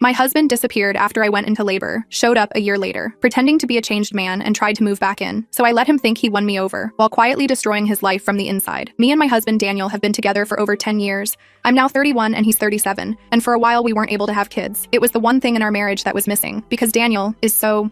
My husband disappeared after I went into labor, showed up a year later, pretending to be a changed man and tried to move back in. So I let him think he won me over, while quietly destroying his life from the inside. Me and my husband Daniel have been together for over 10 years. I'm now 31 and he's 37, and for a while we weren't able to have kids. It was the one thing in our marriage that was missing, because Daniel is so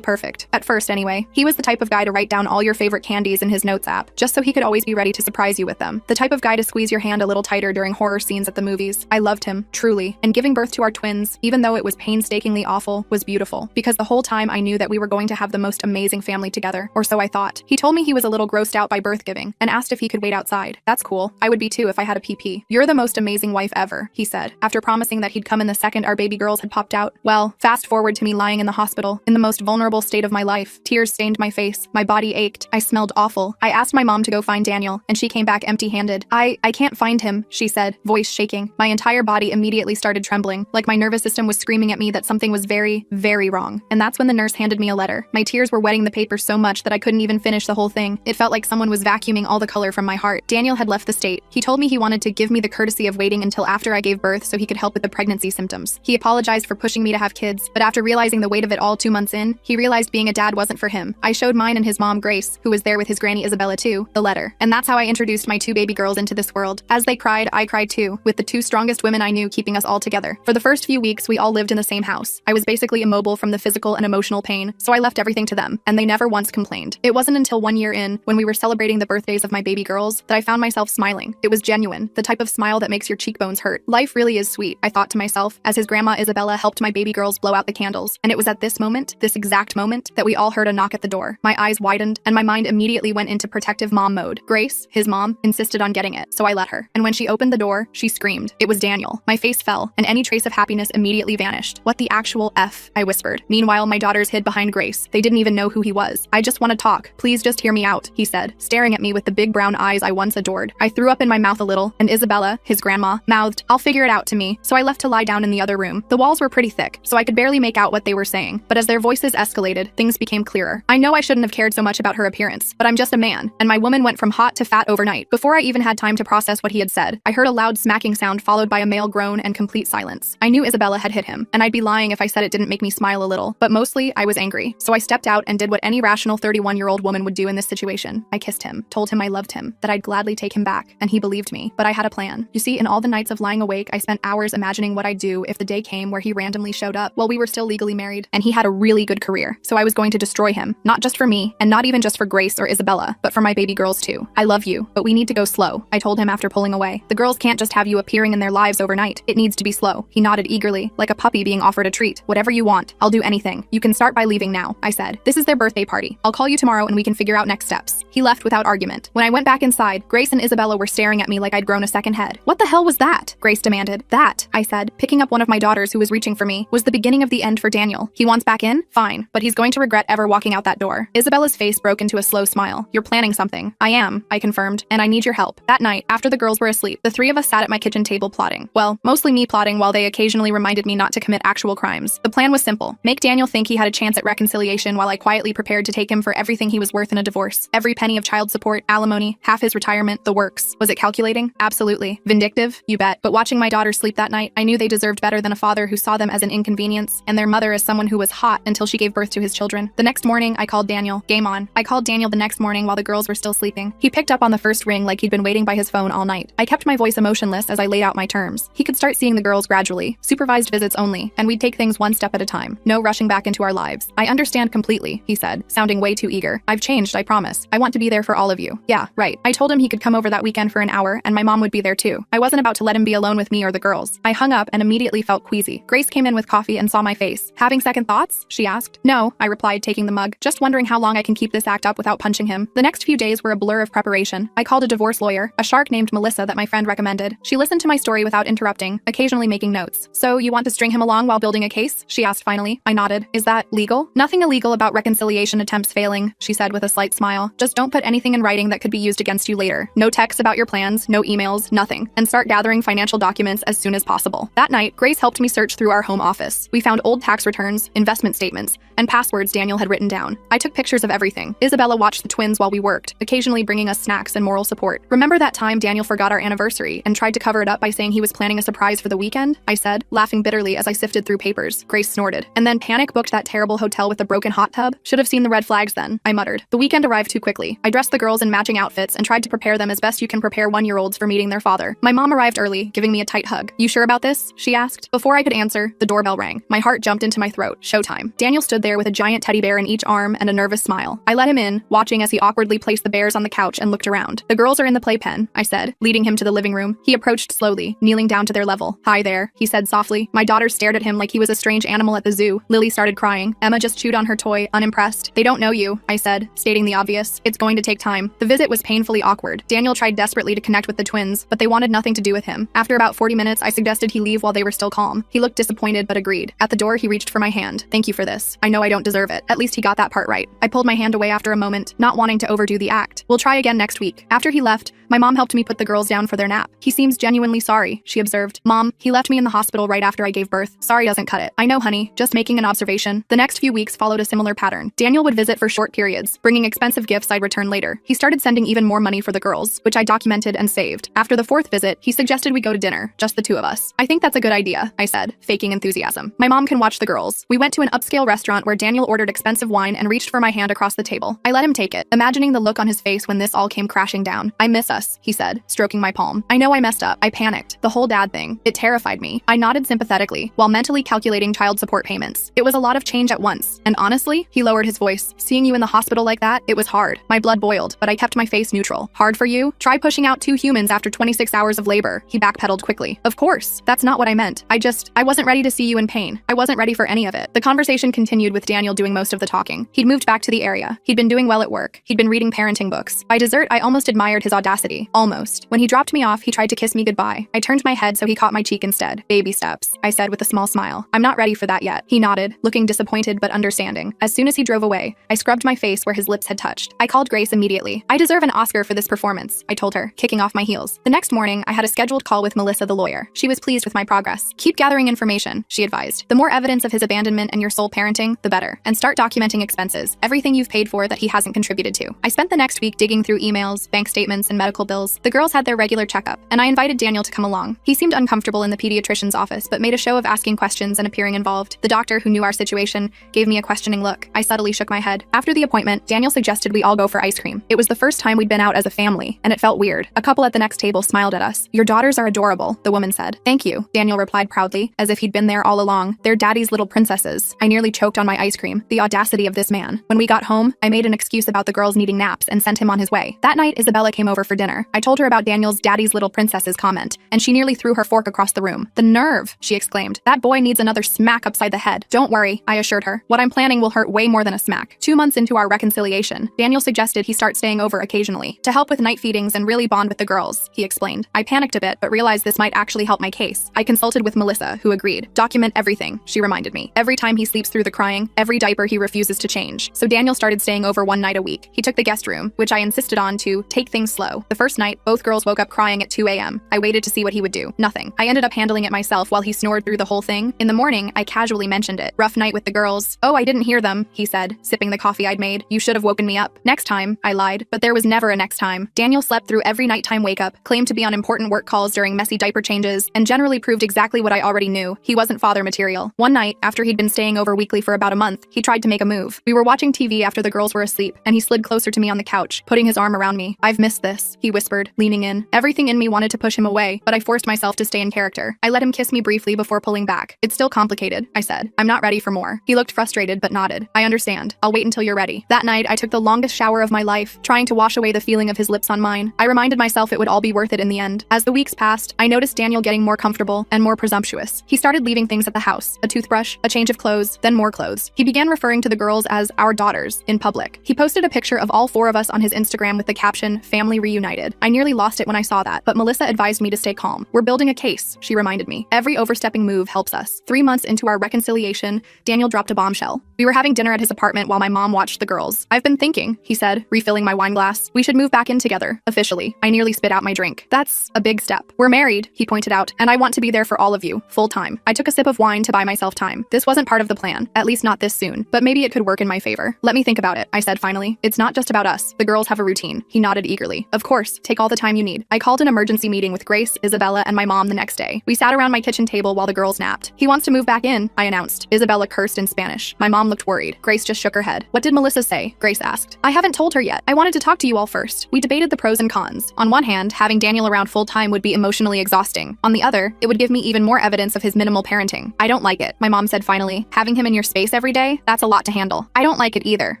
perfect. At first anyway. He was the type of guy to write down all your favorite candies in his notes app, just so he could always be ready to surprise you with them. The type of guy to squeeze your hand a little tighter during horror scenes at the movies. I loved him, truly. And giving birth to our twins, even though it was painstakingly awful, was beautiful. Because the whole time I knew that we were going to have the most amazing family together, or so I thought. He told me he was a little grossed out by birth giving, and asked if he could wait outside. That's cool. I would be too if I had a PP. You're the most amazing wife ever, he said, after promising that he'd come in the second our baby girls had popped out. Well, fast forward to me lying in the hospital, in the most vulnerable state of my life. Tears stained my face. My body ached. I smelled awful. I asked my mom to go find Daniel, and she came back empty-handed. I can't find him, she said, voice shaking. My entire body immediately started trembling, like my nervous system was screaming at me that something was very wrong. And that's when the nurse handed me a letter. My tears were wetting the paper so much that I couldn't even finish the whole thing. It felt like someone was vacuuming all the color from my heart. Daniel had left the state. He told me he wanted to give me the courtesy of waiting until after I gave birth so he could help with the pregnancy symptoms. He apologized for pushing me to have kids, but after realizing the weight of it all 2 months in, he realized being a dad wasn't for him. I showed mine and his mom Grace, who was there with his granny Isabella too, the letter. And that's how I introduced my 2 baby girls into this world. As they cried, I cried too, with the 2 strongest women I knew keeping us all together. For the first few weeks, we all lived in the same house. I was basically immobile from the physical and emotional pain, so I left everything to them, and they never once complained. It wasn't until 1 year in, when we were celebrating the birthdays of my baby girls, that I found myself smiling. It was genuine, the type of smile that makes your cheekbones hurt. Life really is sweet, I thought to myself, as his grandma Isabella helped my baby girls blow out the candles. And it was at this moment, this exact moment, that we all heard a knock at the door. My eyes widened, and my mind immediately went into protective mom mode. Grace, his mom, insisted on getting it, so I let her. And when she opened the door, she screamed. It was Daniel. My face fell, and any trace of happiness immediately vanished. What the actual F? I whispered. Meanwhile, my daughters hid behind Grace. They didn't even know who he was. I just want to talk. Please just hear me out, he said, staring at me with the big brown eyes I once adored. I threw up in my mouth a little, and Isabella, his grandma, mouthed, "I'll figure it out," to me, so I left to lie down in the other room. The walls were pretty thick, so I could barely make out what they were saying, but as their voices escalated, things became clearer. I know I shouldn't have cared so much about her appearance, but I'm just a man, and my woman went from hot to fat overnight. Before I even had time to process what he had said, I heard a loud smacking sound followed by a male groan and complete silence. I knew Isabella had hit him, and I'd be lying if I said it didn't make me smile a little, but mostly I was angry. So I stepped out and did what any rational 31-year-old woman would do in this situation. I kissed him, told him I loved him, that I'd gladly take him back, and he believed me. But I had a plan. You see, in all the nights of lying awake, I spent hours imagining what I'd do if the day came where he randomly showed up while we were still legally married, and he had a really good career. So I was going to destroy him, not just for me, and not even just for Grace or Isabella, but for my baby girls too. I love you, but we need to go slow, I told him after pulling away. The girls can't just have you appearing in their lives overnight. It needs to be slow. He nodded eagerly, like a puppy being offered a treat. Whatever you want. I'll do anything. You can start by leaving now, I said. This is their birthday party. I'll call you tomorrow and we can figure out next steps. He left without argument. When I went back inside, Grace and Isabella were staring at me like I'd grown a second head. What the hell was that? Grace demanded. That, I said, picking up one of my daughters who was reaching for me, was the beginning of the end for Daniel. He wants back in? Fine, but he's going to regret ever walking out that door. Isabella's face broke into a slow smile. You're planning something. I am, I confirmed, and I need your help. That night, after the girls were asleep, the 3 of us sat at my kitchen table plotting. Well, mostly me plotting while they occasionally reminded me not to commit actual crimes. The plan was simple. Make Daniel think he had a chance at reconciliation while I quietly prepared to take him for everything he was worth in a divorce. Every penny of child support, alimony, half his retirement, the works. Was it calculating? Absolutely. Vindictive? You bet. But watching my daughters sleep that night, I knew they deserved better than a father who saw them as an inconvenience, and their mother as someone who was hot until she gave birth to his children. The next morning, I called Daniel. Game on. I called Daniel the next morning while the girls were still sleeping. He picked up on the first ring like he'd been waiting by his phone all night. I kept my voice emotionless as I laid out my terms. He could start seeing the girls gradually, supervised visits only, and we'd take things one step at a time. No rushing back into our lives. I understand completely, he said, sounding way too eager. I've changed, I promise. I want to be there for all of you. Yeah, right. I told him he could come over that weekend for an hour, and my mom would be there too. I wasn't about to let him be alone with me or the girls. I hung up and immediately felt queasy. Grace came in with coffee and saw my face. Having second thoughts? She asked. No, I replied, taking the mug. Just wondering how long I can keep this act up without punching him. The next few days were a blur of preparation. I called a divorce lawyer, a shark named Melissa that my friend recommended. She listened to my story without interrupting, occasionally making notes. So you want to string him along while building a case? She asked finally. I nodded. Is that legal? Nothing illegal about reconciliation attempts failing, she said with a slight smile. Just don't put anything in writing that could be used against you later. No texts about your plans, no emails, nothing. And start gathering financial documents as soon as possible. That night, Grace helped me search through our home office. We found old tax returns, investment statements, and passwords Daniel had written down. I took pictures of everything. Isabella watched the twins while we worked, occasionally bringing us snacks and moral support. Remember that time Daniel forgot our anniversary and tried to cover it up by saying he was planning a surprise for the weekend? I said. laughing bitterly as I sifted through papers. Grace snorted. And then panic booked that terrible hotel with the broken hot tub? Should have seen the red flags then, I muttered. The weekend arrived too quickly. I dressed the girls in matching outfits and tried to prepare them as best you can prepare 1-year-olds for meeting their father. My mom arrived early, giving me a tight hug. You sure about this? She asked. Before I could answer, the doorbell rang. My heart jumped into my throat. Showtime. Daniel stood there with a giant teddy bear in each arm and a nervous smile. I let him in, watching as he awkwardly placed the bears on the couch and looked around. The girls are in the playpen, I said, leading him to the living room. He approached slowly, kneeling down to their level. Hi there, he said softly. My daughter stared at him like he was a strange animal at the zoo. Lily started crying. Emma just chewed on her toy, unimpressed. They don't know you, I said, stating the obvious. It's going to take time. The visit was painfully awkward. Daniel tried desperately to connect with the twins, but they wanted nothing to do with him. After about 40 minutes, I suggested he leave while they were still calm. He looked disappointed but agreed. At the door, he reached for my hand. Thank you for this. I know I don't deserve it. At least he got that part right. I pulled my hand away after a moment, not wanting to overdo the act. We'll try again next week. After he left, my mom helped me put the girls down for their nap. He seems genuinely sorry, she observed. Mom, he left me in the hospital right after I gave birth. Sorry doesn't cut it. I know, honey. Just making an observation. The next few weeks followed a similar pattern. Daniel would visit for short periods, bringing expensive gifts I'd return later. He started sending even more money for the girls, which I documented and saved. After the 4th visit, he suggested we go to dinner, just the 2 of us. I think that's a good idea, I said, faking enthusiasm. My mom can watch the girls. We went to an upscale restaurant where Daniel ordered expensive wine and reached for my hand across the table. I let him take it, imagining the look on his face when this all came crashing down. I miss us, he said, stroking my palm. I know I messed up. I panicked. The whole dad thing. It terrified me. I nodded sympathetically, while mentally calculating child support payments. It was a lot of change at once. And honestly, he lowered his voice. Seeing you in the hospital like that, it was hard. My blood boiled, but I kept my face neutral. Hard for you? Try pushing out 2 humans after 26 hours of labor. He backpedaled quickly. Of course. That's not what I meant. I wasn't ready to see you in pain. I wasn't ready for any of it. The conversation continued with Daniel doing most of the talking. He'd moved back to the area. He'd been doing well at work. He'd been reading parenting books. By dessert, I almost admired his audacity. Almost. When he dropped me off, he tried to kiss me goodbye. I turned my head so he caught my cheek instead. Baby steps, I said with a small smile. I'm not ready for that yet. He nodded, looking disappointed but understanding. As soon as he drove away, I scrubbed my face where his lips had touched. I called Grace immediately. I deserve an Oscar for this performance, I told her, kicking off my heels. The next morning, I had a scheduled call with Melissa the lawyer. She was pleased with my progress. Keep gathering information, she advised. The more evidence of his abandonment and your sole parenting, the better. And start documenting expenses, everything you've paid for that he hasn't contributed to. I spent the next week digging through emails, bank statements, and medical bills. The girls had their regular checkup, and I invited Daniel to come along. He seemed uncomfortable in the pediatrician's office, but made a show of asking questions and appearing involved. The doctor, who knew our situation, gave me a questioning look. I subtly shook my head. After the appointment, Daniel suggested we all go for ice cream. It was the first time we'd been out as a family, and it felt weird. A couple at the next table smiled at us. Your daughters are adorable, the woman said. Thank you, Daniel replied proudly, as if he'd been there all along. They're daddy's little princesses. I nearly choked on my ice cream. The audacity of this man. When we got home, I made an excuse about the girls needing naps and sent him on his way. That night, Isabella came over for dinner. I told her about Daniel's daddy's little princesses comment, and she nearly threw her fork across the room. The nerve, she exclaimed. That boy needs another smack upside the head. Don't worry, I assured her. What I'm planning will hurt way more than a smack. 2 months into our reconciliation, Daniel suggested he start staying over occasionally to help with night feedings and really bond with the girls, he explained. I panicked a bit, but realized this might actually help my case. I consulted with Melissa, who agreed. Document everything, she reminded me. Every time he sleeps through the crying, every diaper he refuses to change. So Daniel started staying over 1 night a week. He took the guest room, which I insisted on to take things slow. The first night, both girls woke up crying at 2 a.m. I waited to see what he would do. Nothing. I ended up handling it myself while he snored through the whole thing. In the morning, I casually mentioned it. Rough night with the girls. Oh, I didn't hear them, he said, sipping the coffee I'd made. You should have woken me up. Next time, I lied, but there was never a next time. Daniel slept through every nighttime wake-up, claimed to be on important work calls during messy diaper changes, and generally proved exactly what I already knew. He wasn't father material. One night, after he'd been staying over weekly for about a month, he tried to make a move. We were watching TV after the girls were asleep, and he slid closer to me on the couch, putting his arm around me. I've missed this, he whispered, leaning in. Everything in me wanted to push him away, but I forced myself to stay in character. I let him kiss me briefly before pulling back. It's still complicated, I said. I'm not ready for more. He looked frustrated but nodded. I understand. I'll wait until you're ready. That night, I took the longest shower of my life, trying to wash away the feeling of his lips on mine. I reminded myself it would all be worth it in the end. As the weeks passed, I noticed Daniel getting more comfortable and more presumptuous. He started leaving things at the house, a toothbrush, a change of clothes, then more clothes. He began referring to the girls as our daughters in public. He posted a picture of all 4 of us on his Instagram with the caption, "Family reunited." I nearly lost it when I saw that, but Melissa advised me to stay calm. We're building a case, she reminded me. Every overstepping move helps us. 3 months into our reconciliation, Daniel dropped a bombshell. We were having dinner at his apartment while my mom watched the girls. I've been thinking, he said, refilling my wine glass. We should move back in together, officially. I nearly spit out my drink. That's a big step. We're married, he pointed out, and I want to be there for all of you, full time. I took a sip of wine to buy myself time. This wasn't part of the plan, at least not this soon, but maybe it could work in my favor. Let me think about it, I said finally. It's not just about us. The girls have a routine. He nodded eagerly. Of course, course, take all the time you need. I called an emergency meeting with Grace, Isabella, and my mom the next day. We sat around my kitchen table while the girls napped. He wants to move back in, I announced. Isabella cursed in Spanish. My mom looked worried. Grace just shook her head. What did Melissa say? Grace asked. I haven't told her yet. I wanted to talk to you all first. We debated the pros and cons. On one hand, having Daniel around full-time would be emotionally exhausting. On the other, it would give me even more evidence of his minimal parenting. I don't like it, my mom said finally. Having him in your space every day, that's a lot to handle. I don't like it either,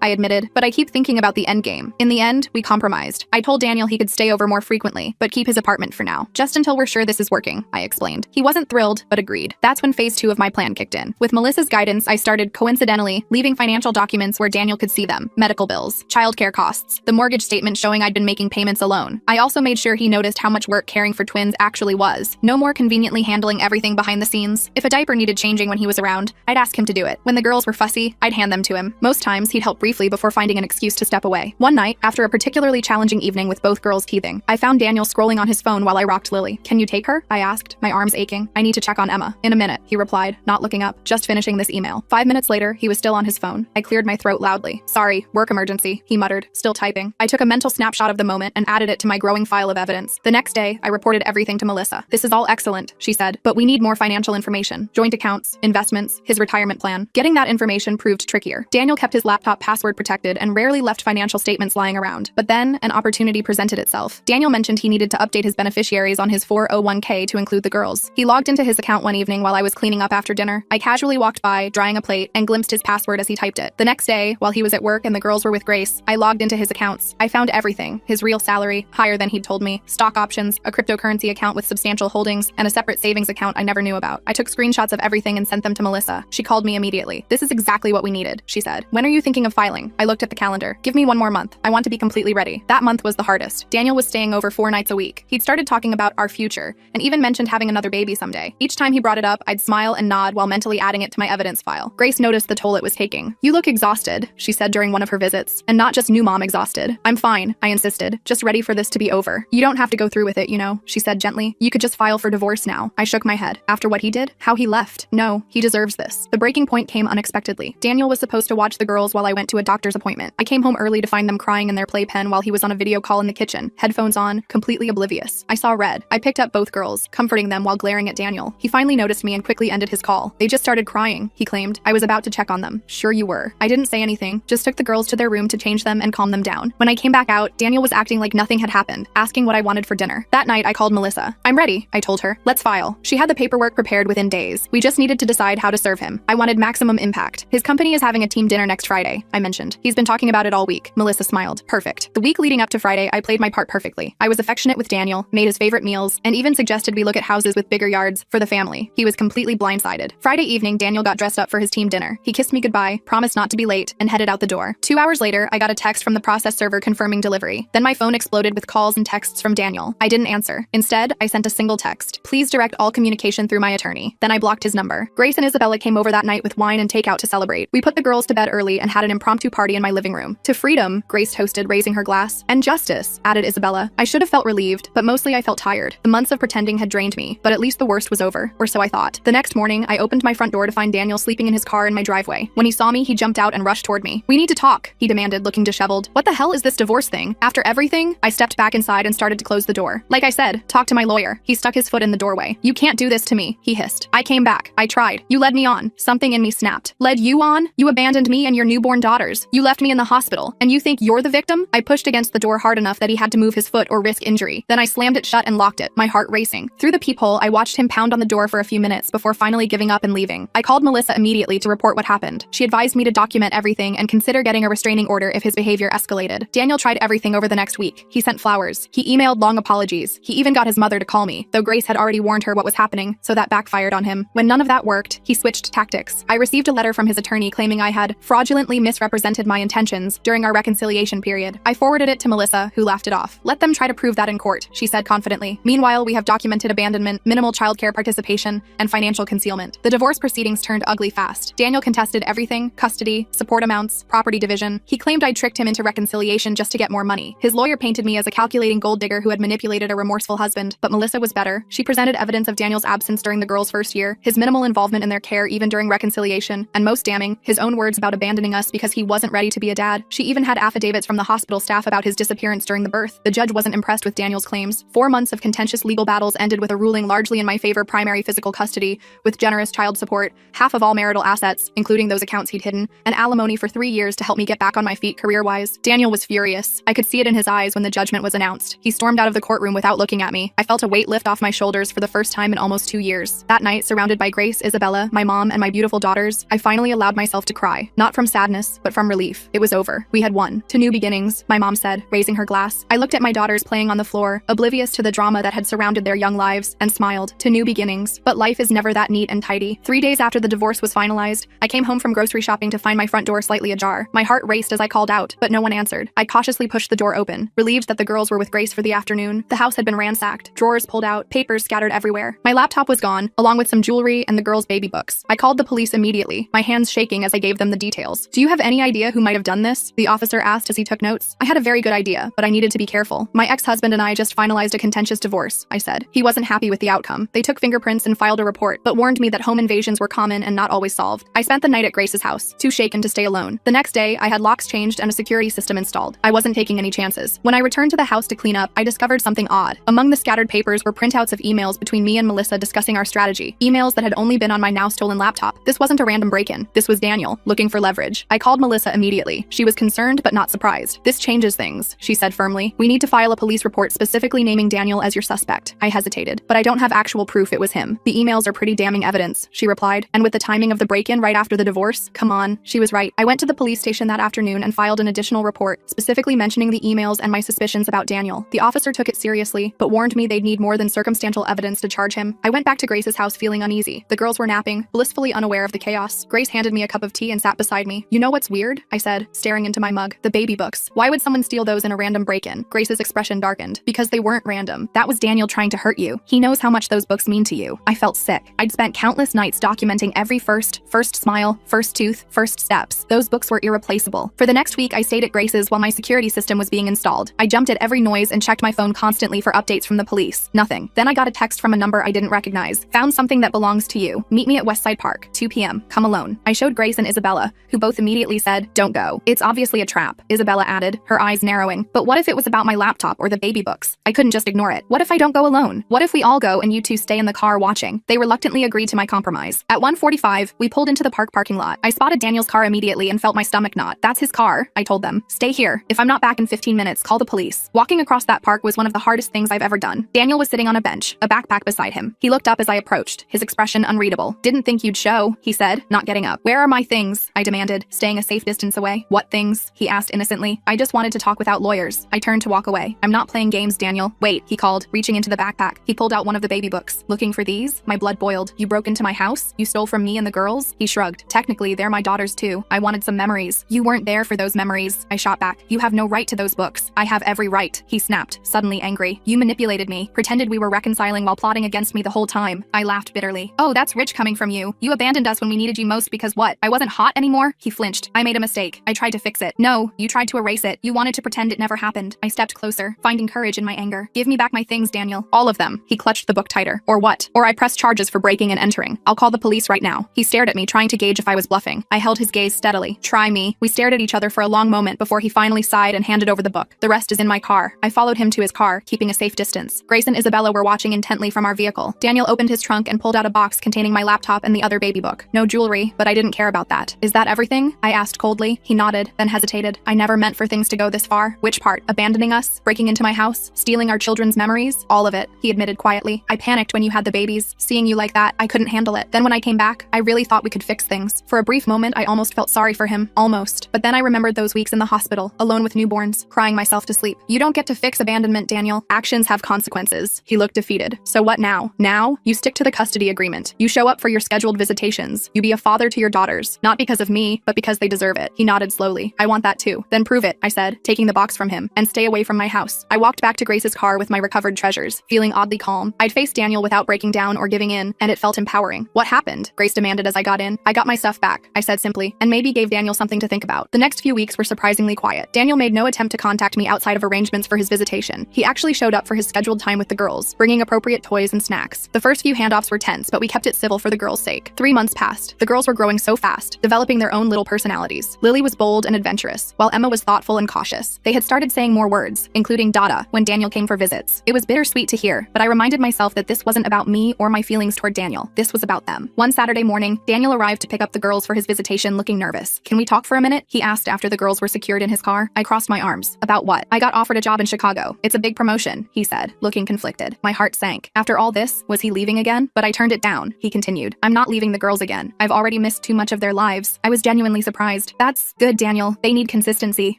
I admitted, but I keep thinking about the end game. In the end, we compromised. I told Daniel he could stay over more frequently, but keep his apartment for now. Just until we're sure this is working, I explained. He wasn't thrilled, but agreed. That's when phase 2 of my plan kicked in. With Melissa's guidance, I started, coincidentally, leaving financial documents where Daniel could see them. Medical bills, childcare costs, the mortgage statement showing I'd been making payments alone. I also made sure he noticed how much work caring for twins actually was. No more conveniently handling everything behind the scenes. If a diaper needed changing when he was around, I'd ask him to do it. When the girls were fussy, I'd hand them to him. Most times, he'd help briefly before finding an excuse to step away. One night, after a particularly challenging evening with both girls teething, I found Daniel scrolling on his phone while I rocked Lily. Can you take her? I asked, my arms aching. I need to check on Emma. In a minute, he replied, not looking up, just finishing this email. 5 minutes later, he was still on his phone. I cleared my throat loudly. Sorry, work emergency, he muttered, still typing. I took a mental snapshot of the moment and added it to my growing file of evidence. The next day, I reported everything to Melissa. This is all excellent, she said, but we need more financial information. Joint accounts, investments, his retirement plan. Getting that information proved trickier. Daniel kept his laptop password protected and rarely left financial statements lying around. But then, an opportunity presented itself. Daniel mentioned he needed to update his beneficiaries on his 401k to include the girls. He logged into his account one evening while I was cleaning up after dinner. I casually walked by, drying a plate, and glimpsed his password as he typed it. The next day, while he was at work and the girls were with Grace, I logged into his accounts. I found everything. His real salary, higher than he'd told me, stock options, a cryptocurrency account with substantial holdings, and a separate savings account I never knew about. I took screenshots of everything and sent them to Melissa. She called me immediately. This is exactly what we needed, she said. When are you thinking of filing? I looked at the calendar. Give me one more month. I want to be completely ready. That month was the hardest. Daniel was staying over 4 nights a week. He'd started talking about our future, and even mentioned having another baby someday. Each time he brought it up, I'd smile and nod while mentally adding it to my evidence file. Grace noticed the toll it was taking. You look exhausted, she said during one of her visits. And not just new mom exhausted. I'm fine, I insisted, just ready for this to be over. You don't have to go through with it, you know, she said gently. You could just file for divorce now. I shook my head. After what he did? How he left? No, he deserves this. The breaking point came unexpectedly. Daniel was supposed to watch the girls while I went to a doctor's appointment. I came home early to find them crying in their playpen while he was on a video call in the kitchen, headphones on, completely oblivious. I saw red. I picked up both girls, comforting them while glaring at Daniel. He finally noticed me and quickly ended his call. They just started crying, he claimed. I was about to check on them. Sure you were. I didn't say anything, just took the girls to their room to change them and calm them down. When I came back out, Daniel was acting like nothing had happened, asking what I wanted for dinner. That night, I called Melissa. I'm ready, I told her. Let's file. She had the paperwork prepared within days. We just needed to decide how to serve him. I wanted maximum impact. His company is having a team dinner next Friday, I mentioned. He's been talking about it all week. Melissa smiled. Perfect. The week leading up to Friday, I played my part perfectly. I was affectionate with Daniel, made his favorite meals, and even suggested we look at houses with bigger yards for the family. He was completely blindsided. Friday evening, Daniel got dressed up for his team dinner. He kissed me goodbye, promised not to be late, and headed out the door. 2 hours later, I got a text from the process server confirming delivery. Then my phone exploded with calls and texts from Daniel. I didn't answer. Instead, I sent a single text. Please direct all communication through my attorney. Then I blocked his number. Grace and Isabella came over that night with wine and takeout to celebrate. We put the girls to bed early and had an impromptu party in my living room. To freedom, Grace toasted, raising her glass. And justice, added Isabella. I should have felt relieved, but mostly I felt tired. The months of pretending had drained me, but at least the worst was over, or so I thought. The next morning, I opened my front door to find Daniel sleeping in his car in my driveway. When he saw me, he jumped out and rushed toward me. We need to talk, he demanded, looking disheveled. What the hell is this divorce thing? After everything, I stepped back inside and started to close the door. Like I said, talk to my lawyer. He stuck his foot in the doorway. You can't do this to me, he hissed. I came back. I tried. You led me on. Something in me snapped. Led you on? You abandoned me and your newborn daughters. You left me in the hospital. And you think you're the victim? I pushed against the door hard enough that he had to move his foot or risk injury. Then I slammed it shut and locked it, my heart racing. Through the peephole, I watched him pound on the door for a few minutes before finally giving up and leaving. I called Melissa immediately to report what happened. She advised me to document everything and consider getting a restraining order if his behavior escalated. Daniel tried everything over the next week. He sent flowers. He emailed long apologies. He even got his mother to call me, though Grace had already warned her what was happening, so that backfired on him. When none of that worked, he switched tactics. I received a letter from his attorney claiming I had fraudulently misrepresented my intentions during our reconciliation period. I forwarded it to Melissa, who laughed it off. Let them try to prove that in court, she said confidently. Meanwhile, we have documented abandonment, minimal childcare participation, and financial concealment. The divorce proceedings turned ugly fast. Daniel contested everything: custody, support amounts, property division. He claimed I tricked him into reconciliation just to get more money. His lawyer painted me as a calculating gold digger who had manipulated a remorseful husband, but Melissa was better. She presented evidence of Daniel's absence during the girls' first year, his minimal involvement in their care even during reconciliation, and most damning, his own words about abandoning us because he wasn't ready to be a dad. She even had affidavits from the hospital staff about his disappearance during the birth. forth. The judge wasn't impressed with Daniel's claims. 4 months of contentious legal battles ended with a ruling largely in my favor: primary physical custody, with generous child support, half of all marital assets, including those accounts he'd hidden, and alimony for 3 years to help me get back on my feet career-wise. Daniel was furious. I could see it in his eyes when the judgment was announced. He stormed out of the courtroom without looking at me. I felt a weight lift off my shoulders for the first time in almost 2 years. That night, surrounded by Grace, Isabella, my mom, and my beautiful daughters, I finally allowed myself to cry. Not from sadness, but from relief. It was over. We had won. To new beginnings, my mom said, raising her glass. I looked at my daughters playing on the floor, oblivious to the drama that had surrounded their young lives, and smiled. To new beginnings. But life is never that neat and tidy. 3 days after the divorce was finalized, I came home from grocery shopping to find my front door slightly ajar. My heart raced as I called out, but no one answered. I cautiously pushed the door open, relieved that the girls were with Grace for the afternoon. The house had been ransacked, drawers pulled out, papers scattered everywhere. My laptop was gone, along with some jewelry and the girls' baby books. I called the police immediately, my hands shaking as I gave them the details. Do you have any idea who might have done this? The officer asked as he took notes. I had a very good idea, but I needed to be careful. My ex-husband and I just finalized a contentious divorce, I said. He wasn't happy with the outcome. They took fingerprints and filed a report, but warned me that home invasions were common and not always solved. I spent the night at Grace's house, too shaken to stay alone. The next day, I had locks changed and a security system installed. I wasn't taking any chances. When I returned to the house to clean up, I discovered something odd. Among the scattered papers were printouts of emails between me and Melissa discussing our strategy. Emails that had only been on my now stolen laptop. This wasn't a random break-in. This was Daniel, looking for leverage. I called Melissa immediately. She was concerned but not surprised. This changes things, she said firmly. We need to file a police report specifically naming Daniel as your suspect. I hesitated, but I don't have actual proof it was him. The emails are pretty damning evidence, she replied. And with the timing of the break-in right after the divorce, come on. She was right. I went to the police station that afternoon and filed an additional report, specifically mentioning the emails and my suspicions about Daniel. The officer took it seriously, but warned me they'd need more than circumstantial evidence to charge him. I went back to Grace's house feeling uneasy. The girls were napping, blissfully unaware of the chaos. Grace handed me a cup of tea and sat beside me. You know what's weird? I said, staring into my mug. The baby books. Why would someone steal those in a random break-in? Grace's expression darkened. Because they weren't random. That was Daniel trying to hurt you. He knows how much those books mean to you. I felt sick. I'd spent countless nights documenting every first smile, first tooth, first steps. Those books were irreplaceable. For the next week, I stayed at Grace's while my security system was being installed. I jumped at every noise and checked my phone constantly for updates from the police. Nothing. Then I got a text from a number I didn't recognize. Found something that belongs to you. Meet me at Westside Park, 2 p.m. Come alone. I showed Grace and Isabella, who both immediately said, don't go. It's obviously a trap, Isabella added, her eyes narrowing. But what if it was about my laptop or the baby books? I couldn't just ignore it. What if I don't go alone? What if we all go and you two stay in the car watching? They reluctantly agreed to my compromise. At 1:45, we pulled into the park parking lot. I spotted Daniel's car immediately and felt my stomach knot. That's his car, I told them. Stay here. If I'm not back in 15 minutes, call the police. Walking across that park was one of the hardest things I've ever done. Daniel was sitting on a bench, a backpack beside him. He looked up as I approached, his expression unreadable. Didn't think you'd show, he said, not getting up. Where are my things? I demanded, staying a safe distance away. What things? He asked innocently. I just wanted to talk without lawyers. I turned to walk away. I'm not playing games, Daniel. Wait, he called, reaching into the backpack. He pulled out one of the baby books. Looking for these? My blood boiled. You broke into my house? You stole from me and the girls? He shrugged. Technically, they're my daughters too. I wanted some memories. You weren't there for those memories. I shot back. You have no right to those books. I have every right. He snapped, suddenly angry. You manipulated me, pretended we were reconciling while plotting against me the whole time. I laughed bitterly. Oh, that's rich coming from you. You abandoned us when we needed you most because what? I wasn't hot anymore? He flinched. I made a mistake. I tried to fix it. No, you tried to erase it. You wanted to pretend it never happened. I stepped closer, finding courage in my anger. Give me back my things, Daniel. All of them. He clutched the book tighter. Or what? Or I press charges for breaking and entering. I'll call the police right now. He stared at me, trying to gauge if I was bluffing. I held his gaze steadily. Try me. We stared at each other for a long moment before he finally sighed and handed over the book. The rest is in my car. I followed him to his car, keeping a safe distance. Grace and Isabella were watching intently from our vehicle. Daniel opened his trunk and pulled out a box containing my laptop and the other baby book. No jewelry, but I didn't care about that. Is that everything? I asked coldly. He nodded, then hesitated. I never meant for things to go this far. Which part? Abandoning us? Breaking into my house? Stealing our children's memories? All of it, he admitted quietly. I panicked when you had the babies. Seeing you like that, I couldn't handle it. Then when I came back, I really thought we could fix things. For a brief moment, I almost felt sorry for him. Almost. But then I remembered those weeks in the hospital, alone with newborns, crying myself to sleep. You don't get to fix abandonment, Daniel. Actions have consequences. He looked defeated. So what now? Now, you stick to the custody agreement. You show up for your scheduled visitations. You be a father to your daughters. Not because of me, but because they deserve it. He nodded slowly. I want that too. Then prove it, I said, taking the box from him, and stay away from my house. I walked back to Grace's car with my recovered treasures, feeling oddly calm. I'd faced Daniel without breaking down or giving in, and it felt empowering. What happened? Grace demanded as I got in. I got my stuff back, I said simply, and maybe gave Daniel something to think about. The next few weeks were surprisingly quiet. Daniel made no attempt to contact me outside of arrangements for his visitation. He actually showed up for his scheduled time with the girls, bringing appropriate toys and snacks. The first few handoffs were tense, but we kept it civil for the girls' sake. 3 months passed. The girls were growing so fast, developing their own little personalities. Lily was bold and adventurous, while Emma was thoughtful and cautious. They had started saying more words, including Dada, when Daniel came for visits. It was bittersweet to hear, but I reminded myself that this wasn't about me or my feelings toward Daniel. This was about them. One Saturday morning, Daniel arrived to pick up the girls for his visitation looking nervous. "Can we talk for a minute?" he asked after the girls were secured in his car. I crossed my arms. "About what?" "I got offered a job in Chicago. It's a big promotion," he said, looking conflicted. My heart sank. After all this, was he leaving again? But I turned it down. He continued, "I'm not leaving the girls again. I've already missed too much of their lives." I was genuinely surprised. "That's good, Daniel. They need consistency."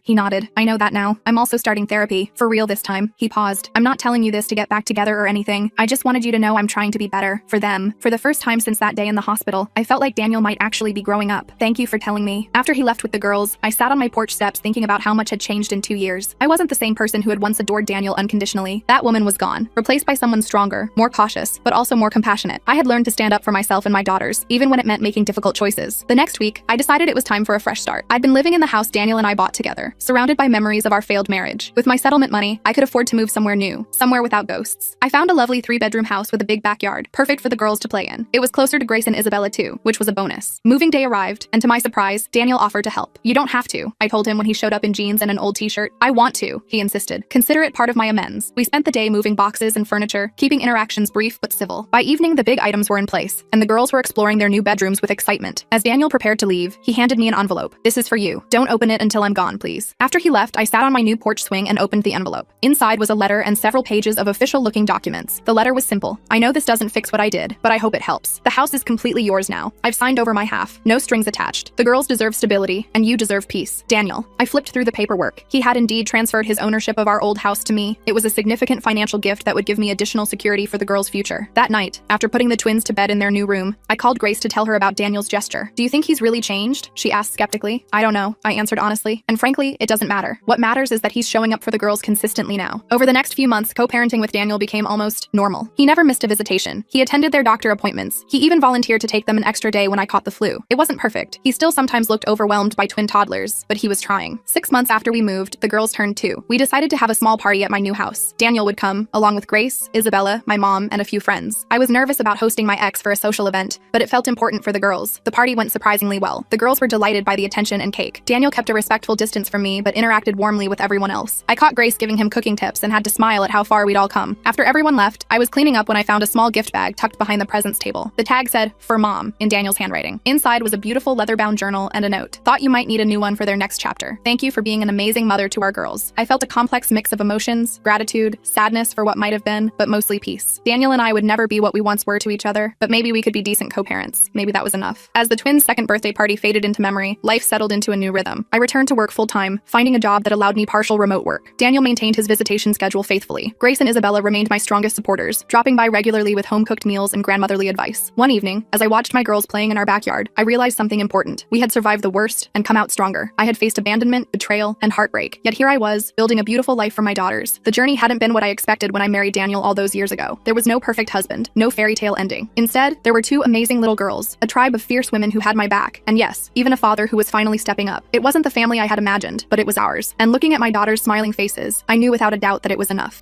He nodded. "I know that now. I'm also starting therapy. For real this time." He paused. "I'm not telling you this to get back together or anything. I just wanted you to know I'm trying to be better. For them." For the first time since that day in the hospital, I felt like Daniel might actually be growing up. "Thank you for telling me." After he left with the girls, I sat on my porch steps thinking about how much had changed in 2 years. I wasn't the same person who had once adored Daniel unconditionally. That woman was gone, replaced by someone stronger, more cautious, but also more compassionate. I had learned to stand up for myself and my daughters, even when it meant making difficult choices. The next week, I decided it was time for a fresh start. I'd been living in the house Daniel and I bought together, surrounded by memories of our failed marriage. With my settlement money, I could afford to move somewhere new, somewhere without ghosts. I found a lovely 3-bedroom house with a big backyard, perfect for the girls to play in. It was closer to Grace and Isabella too, which was a bonus. Moving day arrived, and to my surprise, Daniel offered to help. "You don't have to," I told him when he showed up in jeans and an old t-shirt. "I want to," he insisted. "Consider it part of my amends." We spent the day moving boxes and furniture, keeping interactions brief but civil. By evening, the big items were in place, and the girls were exploring their new bedrooms with excitement. As Daniel prepared to leave, he handed me an envelope. "This is for you. Don't open it until I'm gone, please." After he left, I sat on my new porch swing and opened the envelope. Inside was a letter and several pages of official-looking documents. The letter was simple. "I know this doesn't fix what I did, but I hope it helps. The house is completely yours now. I've signed over my half. No strings attached. The girls deserve stability, and you deserve peace. Daniel." I flipped through the paperwork. He had indeed transferred his ownership of our old house to me. It was a significant financial gift that would give me additional security for the girls' future. That night, after putting the twins to bed in their new room, I called Grace to tell her about Daniel's gesture. "Do you think he's really changed?" she asked skeptically. "I don't know," I answered honestly. "And frankly, it doesn't matter. What matters is that he's showing up for the girls consistently now." Over the next few months, co-parenting with Daniel became almost normal. He never missed a visitation. He attended their doctor appointments. He even volunteered to take them an extra day when I caught the flu. It wasn't perfect. He still sometimes looked overwhelmed by twin toddlers, but he was trying. 6 months after we moved, the girls turned 2. We decided to have a small party at my new house. Daniel would come, along with Grace, Isabella, my mom, and a few friends. I was nervous about hosting my ex for a social event, but it felt important for the girls. The party went surprisingly well. The girls were delighted by the attention and cake. Daniel kept a respectful distance from me, but interacted warmly with everyone else. I caught Grace giving him cooking tips and had to smile at how far we'd all come. After everyone left, I was cleaning up when I found a small gift bag tucked behind the presents table. The tag said, "For Mom," in Daniel's handwriting. Inside was a beautiful leather-bound journal and a note. "Thought you might need a new one for their next chapter. Thank you for being an amazing mother to our girls." I felt a complex mix of emotions, gratitude, sadness for what might have been, but mostly peace. Daniel and I would never be what we once were to each other, but maybe we could be decent co-parents. Maybe that was enough. As the twins' second birthday party faded into memory, life settled into a new rhythm. I returned to work full-time, finding a job that allowed me partial remote work. Daniel maintained his visitation schedule faithfully. Grace and Isabella remained my strongest supporters, dropping by regularly with home-cooked meals and grandmotherly advice. One evening, as I watched my girls playing in our backyard, I realized something important. We had survived the worst and come out stronger. I had faced abandonment, betrayal, and heartbreak, yet here I was, building a beautiful life for my daughters. The journey hadn't been what I expected when I married Daniel all those years ago. There was no perfect husband, no fairy tale ending. Instead, there were 2 amazing little girls, a tribe of fierce women who had my back, and yes, even a father who was finally stepping up. It wasn't the family I had imagined, but it was ours. And looking at my daughters' smiling faces, I knew without a doubt that it was enough.